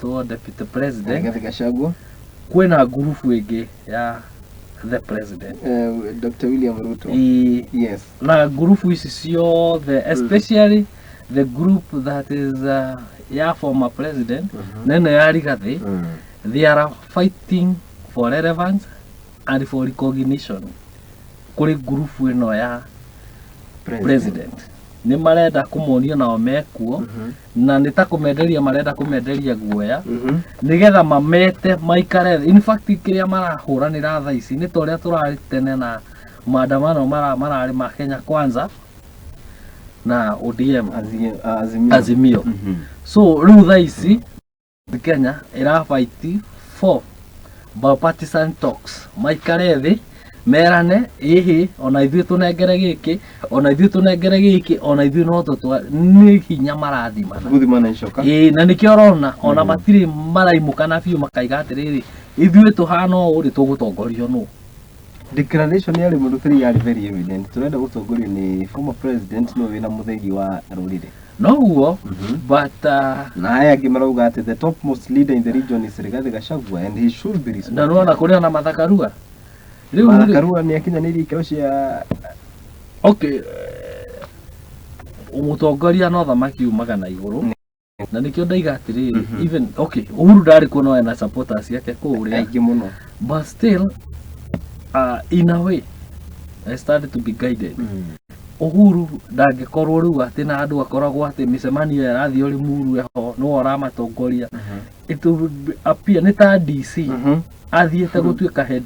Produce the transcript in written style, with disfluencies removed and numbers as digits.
to deputy president Rigathi Gachagua kwena gurufu ege ya the president Dr. William Ruto. Yes. Na gurufu isi sio especially the group that is former president nene ya Rigathi, they are fighting for relevance and for recognition kuri gurufu ino ya president. Ni marenda kumonia nao mekuo na nitakumenderia marenda kumenderia guoya nigetha mamete maikare. In fact kiria marahuranira tha ici ni toria turari tene na maandamano marari ma Kenya Kwanza na ODM Azimio. So riu tha ici Kenya ira fight for bipartisan talks maikare thi merane ona ithuĩ tũnengere gĩkĩ ona ithuĩ tũnengere gĩkĩ ona ithuĩ no tũtwa nĩ hinya marathimana guthimana icoka na nĩkĩo ũrona ona matirĩ maraimũkana biũ makaiga atĩrĩrĩ ithuĩ tũhana ũũ rĩ tũgũtongorio nũ. Declaration ya mũndũ three yari very evident turenda gũtongorio nĩ former president no wĩna mũthegi wa rũrĩrĩ noguo but na aya angĩ marauga atĩ the topmost leader in the region is Rigathi Gachagua and he should be responsible. Na nona kũrĩ na mathakarua Mathakarua nĩ akinyanĩirie ikĩro cia mũtongoria no thamaki umaga na igũrũ na nĩkĩo ndaiga atĩrĩrĩ even Uhuru ndarĩ kuo no ena supporters yake kũrĩa aingĩ mũno but still in a way I started to be guided. Uhuru ndangĩkorwo rĩu atĩ na andũ akoragwo atĩ mĩcemanio ĩrathiĩ ũrĩ muru eho no oramatongoria it will appear nĩ ta DC athiĩte gũtuĩka head